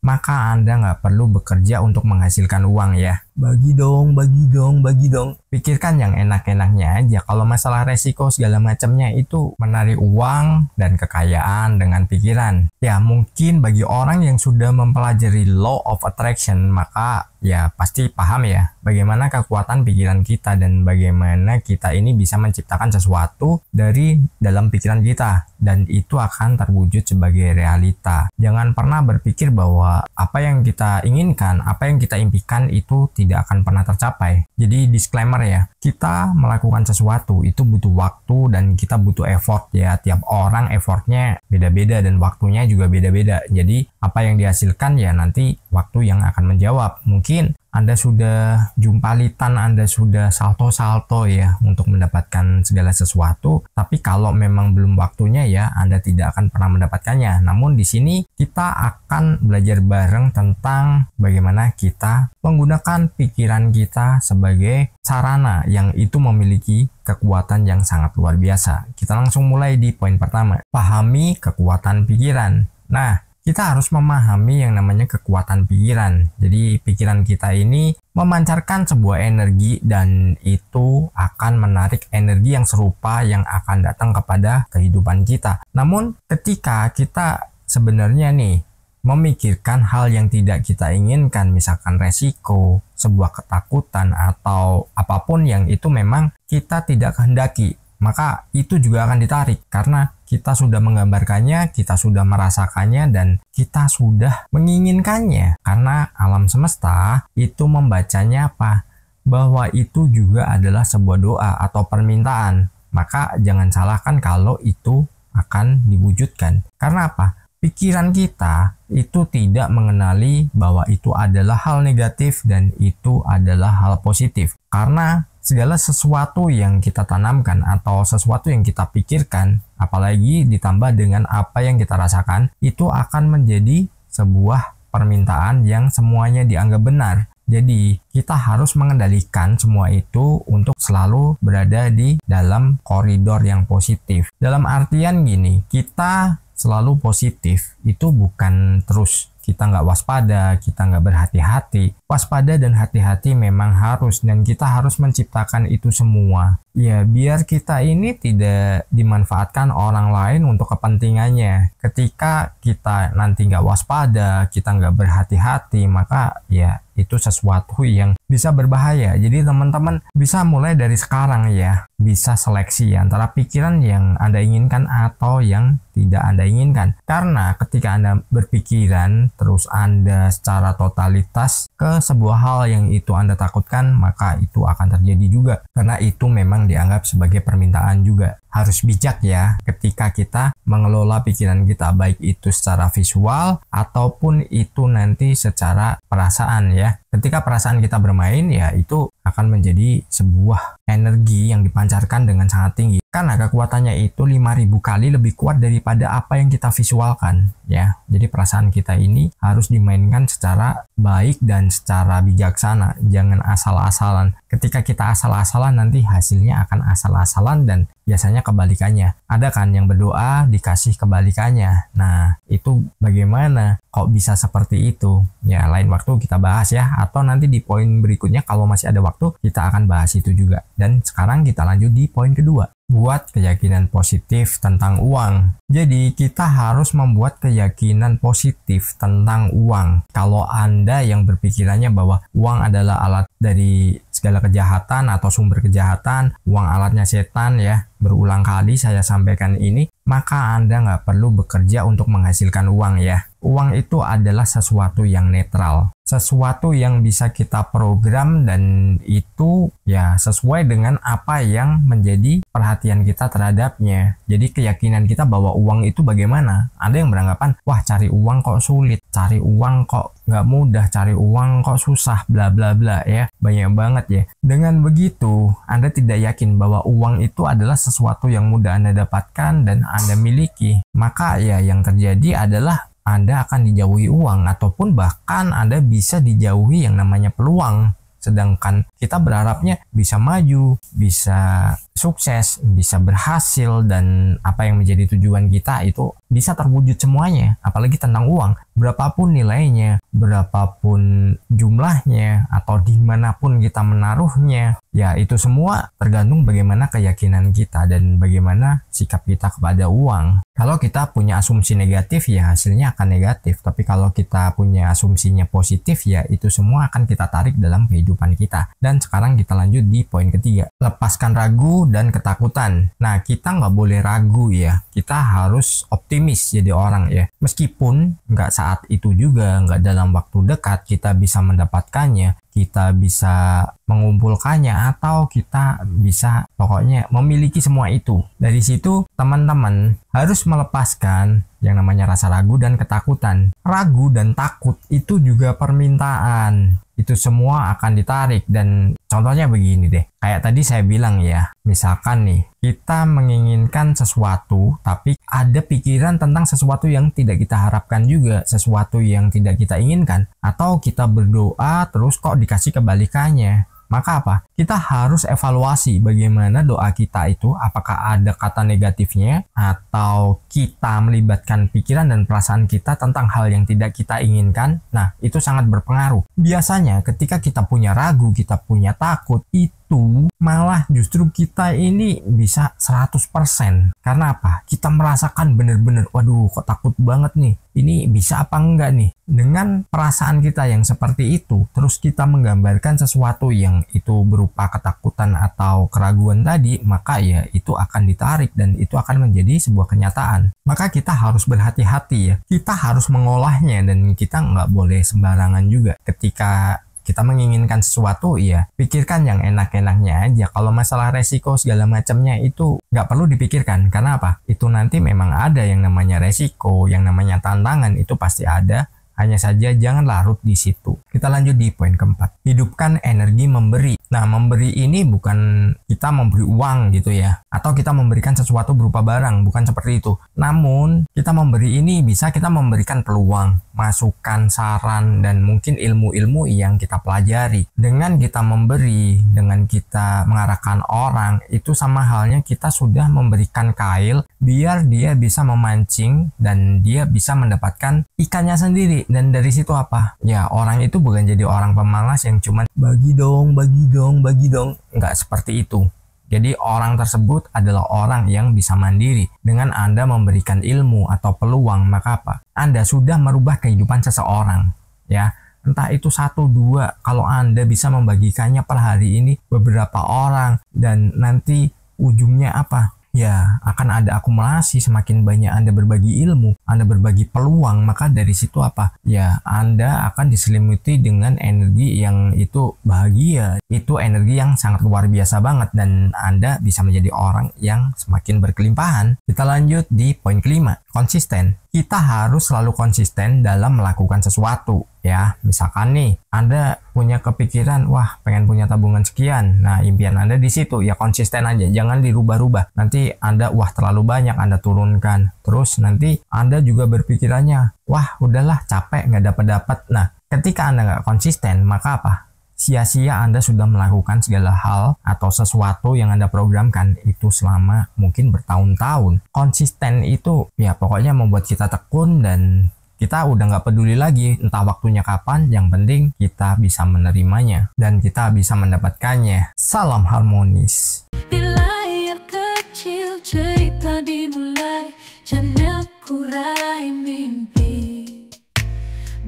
maka Anda nggak perlu bekerja untuk menghasilkan uang ya. Bagi dong, bagi dong, bagi dong. Pikirkan yang enak-enaknya aja. Kalau masalah resiko segala macamnya itu menarik uang dan kekayaan dengan pikiran. Ya mungkin bagi orang yang sudah mempelajari law of attraction, maka ya pasti paham ya bagaimana kekuatan pikiran kita dan bagaimana kita ini bisa menciptakan sesuatu dari dalam pikiran kita dan itu akan terwujud sebagai realita. Jangan pernah berpikir bahwa apa yang kita inginkan, apa yang kita impikan itu tidak akan pernah tercapai. Jadi disclaimer ya, kita melakukan sesuatu itu butuh waktu dan kita butuh effort ya. Tiap orang effortnya beda-beda dan waktunya juga beda-beda. Jadi apa yang dihasilkan ya nanti waktu yang akan menjawab. Mungkin Anda sudah jumpalitan, Anda sudah salto-salto ya untuk mendapatkan segala sesuatu. Tapi kalau memang belum waktunya ya Anda tidak akan pernah mendapatkannya. Namun di sini kita akan belajar bareng tentang bagaimana kita menggunakan pikiran kita sebagai sarana yang itu memiliki kekuatan yang sangat luar biasa. Kita langsung mulai di poin pertama. Pahami kekuatan pikiran. Nah, kita harus memahami yang namanya kekuatan pikiran. Jadi pikiran kita ini memancarkan sebuah energi dan itu akan menarik energi yang serupa yang akan datang kepada kehidupan kita. Namun ketika kita sebenarnya nih memikirkan hal yang tidak kita inginkan, misalkan resiko, sebuah ketakutan atau apapun yang itu memang kita tidak kehendaki, maka itu juga akan ditarik karena kita sudah menggambarkannya, kita sudah merasakannya, dan kita sudah menginginkannya. Karena alam semesta itu membacanya apa? Bahwa itu juga adalah sebuah doa atau permintaan. Maka jangan salahkan kalau itu akan diwujudkan. Karena apa? Pikiran kita itu tidak mengenali bahwa itu adalah hal negatif dan itu adalah hal positif. Karena segala sesuatu yang kita tanamkan atau sesuatu yang kita pikirkan, apalagi ditambah dengan apa yang kita rasakan, itu akan menjadi sebuah permintaan yang semuanya dianggap benar. Jadi kita harus mengendalikan semua itu untuk selalu berada di dalam koridor yang positif. Dalam artian gini, kita selalu positif itu bukan terus kita nggak waspada, kita nggak berhati-hati. Waspada dan hati-hati memang harus, dan kita harus menciptakan itu semua. Ya, biar kita ini tidak dimanfaatkan orang lain untuk kepentingannya. Ketika kita nanti nggak waspada, kita nggak berhati-hati, maka ya itu sesuatu yang bisa berbahaya. Jadi teman-teman bisa mulai dari sekarang ya, bisa seleksi antara pikiran yang Anda inginkan atau yang tidak Anda inginkan. Karena ketika Anda berpikiran, terus Anda secara totalitas ke sebuah hal yang itu Anda takutkan, maka itu akan terjadi juga. Karena itu memang dianggap sebagai permintaan juga. Harus bijak ya ketika kita mengelola pikiran kita, baik itu secara visual ataupun itu nanti secara perasaan ya. Ketika perasaan kita bermain ya itu akan menjadi sebuah energi yang dipancarkan dengan sangat tinggi. Karena kekuatannya itu 5.000 kali lebih kuat daripada apa yang kita visualkan ya. Jadi perasaan kita ini harus dimainkan secara baik dan secara bijaksana. Jangan asal-asalan. Ketika kita asal-asalan nanti hasilnya akan asal-asalan dan biasanya kebalikannya. Ada kan yang berdoa dikasih kebalikannya. Nah, itu bagaimana? Kok bisa seperti itu? Ya, lain waktu kita bahas ya. Atau nanti di poin berikutnya kalau masih ada waktu kita akan bahas itu juga. Dan sekarang kita lanjut di poin kedua. Buat keyakinan positif tentang uang. Jadi kita harus membuat keyakinan positif tentang uang. Kalau Anda yang berpikirannya bahwa uang adalah alat dari segala kejahatan atau sumber kejahatan, uang alatnya setan ya, berulang kali saya sampaikan ini, maka Anda nggak perlu bekerja untuk menghasilkan uang ya. Uang itu adalah sesuatu yang netral, sesuatu yang bisa kita program dan itu ya sesuai dengan apa yang menjadi perhatian kita terhadapnya. Jadi keyakinan kita bahwa uang itu bagaimana? Ada yang beranggapan, wah cari uang kok sulit, cari uang kok nggak mudah, cari uang kok susah, bla bla bla ya. Banyak banget ya. Dengan begitu, Anda tidak yakin bahwa uang itu adalah sesuatu yang mudah Anda dapatkan dan Anda miliki. Maka ya yang terjadi adalah Anda akan dijauhi uang ataupun bahkan Anda bisa dijauhi yang namanya peluang. Sedangkan kita berharapnya bisa maju, bisa sukses, bisa berhasil, dan apa yang menjadi tujuan kita itu bisa terwujud semuanya. Apalagi tentang uang, berapapun nilainya, berapapun jumlahnya, atau dimanapun kita menaruhnya, ya itu semua tergantung bagaimana keyakinan kita dan bagaimana sikap kita kepada uang. Kalau kita punya asumsi negatif, ya hasilnya akan negatif. Tapi kalau kita punya asumsinya positif, ya itu semua akan kita tarik dalam kehidupan kita. Dan sekarang kita lanjut di poin ketiga. Lepaskan ragu dan ketakutan. Nah, kita nggak boleh ragu ya. Kita harus optimis jadi orang ya. Meskipun nggak saat itu juga, nggak dalam waktu dekat kita bisa mendapatkannya, kita bisa mengumpulkannya, atau kita bisa pokoknya memiliki semua itu. Dari situ teman-teman harus melepaskan yang namanya rasa ragu dan ketakutan. Ragu dan takut itu juga permintaan. Itu semua akan ditarik, dan contohnya begini deh. Kayak tadi saya bilang ya, misalkan nih kita menginginkan sesuatu tapi ada pikiran tentang sesuatu yang tidak kita harapkan juga, sesuatu yang tidak kita inginkan, atau kita berdoa terus kok dikasih kebalikannya. Maka apa? Kita harus evaluasi bagaimana doa kita itu, apakah ada kata negatifnya, atau kita melibatkan pikiran dan perasaan kita tentang hal yang tidak kita inginkan. Nah, itu sangat berpengaruh. Biasanya ketika kita punya ragu, kita punya takut, itu malah justru kita ini bisa 100%. Karena apa? Kita merasakan bener-bener, waduh kok takut banget nih. Ini bisa apa enggak nih? Dengan perasaan kita yang seperti itu, terus kita menggambarkan sesuatu yang itu berupa ketakutan atau keraguan tadi, maka ya itu akan ditarik dan itu akan menjadi sebuah kenyataan. Maka kita harus berhati-hati ya. Kita harus mengolahnya dan kita nggak boleh sembarangan juga. Ketika kita menginginkan sesuatu, ya pikirkan yang enak-enaknya aja. Kalau masalah resiko segala macamnya itu nggak perlu dipikirkan. Karena apa? Itu nanti memang ada yang namanya resiko, yang namanya tantangan itu pasti ada. Hanya saja jangan larut di situ. Kita lanjut di poin keempat. Hidupkan energi memberi. Nah, memberi ini bukan kita memberi uang gitu ya, atau kita memberikan sesuatu berupa barang, bukan seperti itu. Namun, kita memberi ini bisa kita memberikan peluang, masukan, saran, dan mungkin ilmu-ilmu yang kita pelajari. Dengan kita memberi, dengan kita mengarahkan orang, itu sama halnya kita sudah memberikan kail biar dia bisa memancing dan dia bisa mendapatkan ikannya sendiri. Dan dari situ apa? Ya, orang itu bukan jadi orang pemalas yang cuman bagi dong, bagi dong, bagi dong. Nggak seperti itu. Jadi orang tersebut adalah orang yang bisa mandiri. Dengan Anda memberikan ilmu atau peluang, maka apa? Anda sudah merubah kehidupan seseorang. Ya, entah itu 1-2, kalau Anda bisa membagikannya per hari ini beberapa orang, dan nanti ujungnya apa? Ya, akan ada akumulasi. Semakin banyak Anda berbagi ilmu, Anda berbagi peluang, maka dari situ apa? Ya, Anda akan diselimuti dengan energi yang itu bahagia. Itu energi yang sangat luar biasa banget, dan Anda bisa menjadi orang yang semakin berkelimpahan. Kita lanjut di poin kelima. Konsisten. Kita harus selalu konsisten dalam melakukan sesuatu. Ya, misalkan nih, Anda punya kepikiran, wah pengen punya tabungan sekian. Nah, impian Anda di situ, ya konsisten aja, jangan dirubah-rubah. Nanti Anda, wah terlalu banyak, Anda turunkan. Terus nanti Anda juga berpikirannya, wah udahlah capek, nggak dapat-dapat. Nah, ketika Anda nggak konsisten, maka apa? Sia-sia Anda sudah melakukan segala hal atau sesuatu yang Anda programkan itu selama mungkin bertahun-tahun. Konsisten itu ya pokoknya membuat kita tekun, dan kita udah nggak peduli lagi entah waktunya kapan, yang penting kita bisa menerimanya dan kita bisa mendapatkannya. Salam harmonis. Di layar kecil cerita dimulai, channel Kurai Mimpi,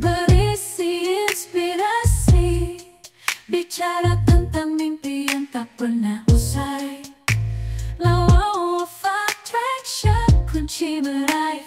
berisi inspirasi, bicara tentang mimpi yang tak pernah usai. Law of attraction, kunci meraih